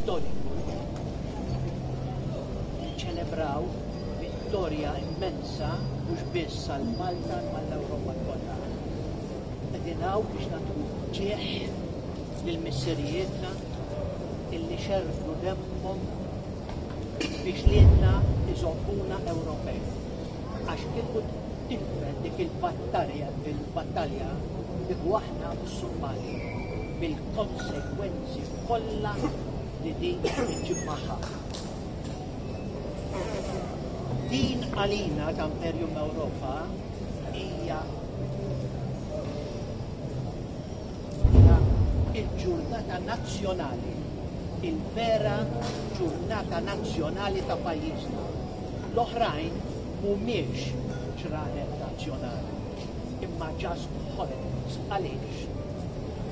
storiku. Ċelebraw vittorja immensa mhux biss għal-Malta mal-Ewropa kollha. Qegħdin hawn biex nagħtu ġieħ lill-missirijietna illi xerflu demmhom biex liedna iżommuna Ewropej. Għax kieku tinfed dik il-battalja dik aħna musulmani bil-konsekwenzi kollha li din iġib magħha. Din għalina ta' Imperium Ewropa hija il-ġurnata nazzjonali, il-vera ġurnata nazzjonali ta' pajjiżna. L-oħrajn mhumiex ġranet nazzjonali, imma just holidays. Għaliex?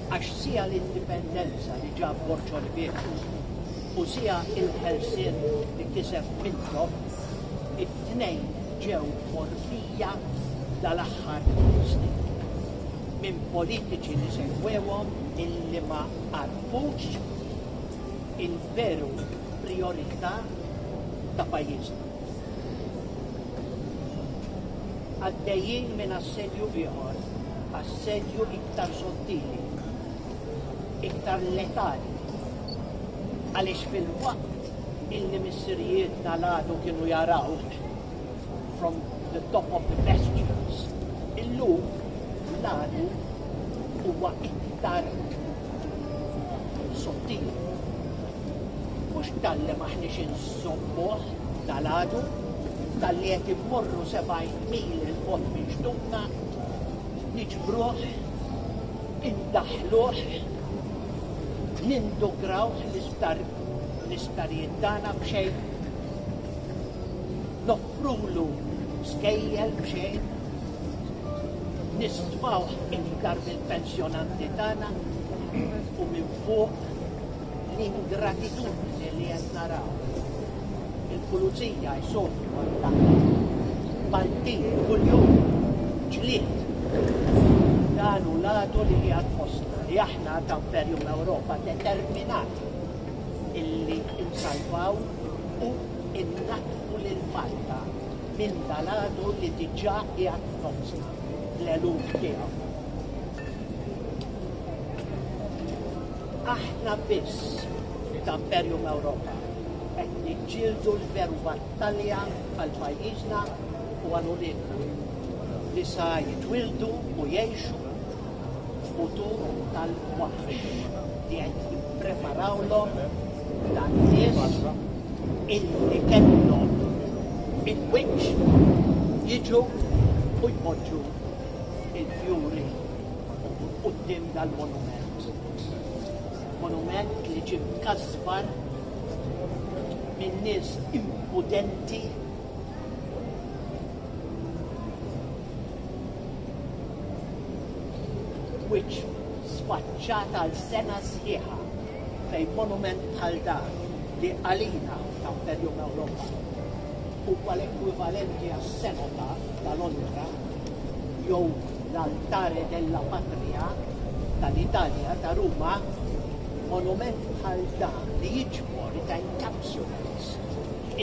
Għax sija l-indipendenza li ġab Borċolvieku u sija il-ħelsien li kiseb minnhom, it-tnejn ġew morbija dal-aħħar snin minn politiċi li segwewhom illi ma għarfux il-veru priorità ta' pajjiżna. Għaddejjin minn assedju ieħor, assedju iktar sottili, iktar letali, għaliex fil-waqt illi missirijietna l-għadu kienu jaraw from the top of the pastures. Illum l-għadu huwa iktar sottili. Mhux tal-li maħniex insommuh tal-għadu, tal-li qed immorru 70 mil il-bot minn xdumna, niġbruh, indaħluh, nindugraw l-isptarijiet tagħna b'xejn, noffrulu skejjel b'xejn, nistfawh iktar mill-pensjonanti tagħna u minn fuq l-ingratitudni li qed naraw. Il-pulizija jsofru Maltin kuljum ġlied dan hu l-għadu li qiegħed fostna li aħna ta' Imperium Ewropa determinati illi insalvaw u innatfu lil Malta minn dal-għadu li diġà qiegħed fostna l-eluf tiegħu. Aħna biss ta' Imperium Ewropa qed niġġieldu l-veru battalja għal pajjiżna u għal uliedna li sa jitwildu u jgħixu futur tal-waħx li qed jippreparawlhom dan nies illi kellhom il-wiċċ jiġu u jpoġġu il-fjuri quddiem dal-monument. Monument li ġie mkasbar minn nies impudenti which sfaċċata għal sena sħiħa fejn monument bħal dan li għalina ta' Imperium Ewropa huwa l-ekwivalenti għas-Senota ta' Londra jew l-Altare della Patria tal-Italja ta' Ruma, monument bħal dan li jiġbor ta' encapsulates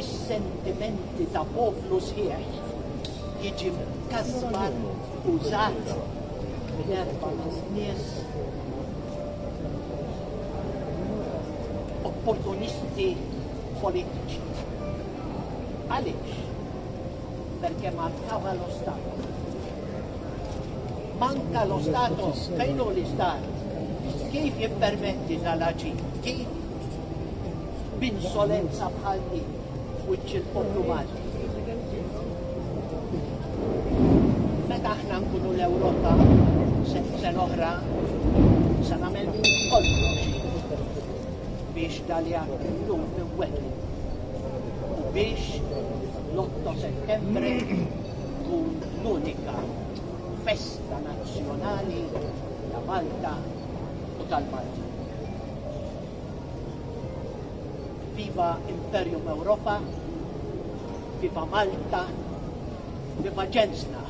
is-sentimenti ta' poplu sħiħ jiġi mkasbar użat b'nerba nies opportunisti politiċi. Għaliex? Perché mancava lo Stato. Manca lo Stato, fejn hu l-Istat? Kif jippermetti tal-aġir? Kif b'insolenza bħal din wiċċ il-poplu Malti? Meta aħna nkunu l-Ewropa sen oħra se nagħmel kollox biex dal-jahar illum niwettqu u biex l-8 Settembru tkun l-unika festa nazzjonali ta' Malta u tal-Malti. Viva Imperium Ewropa, viva Malta, viva ġensna.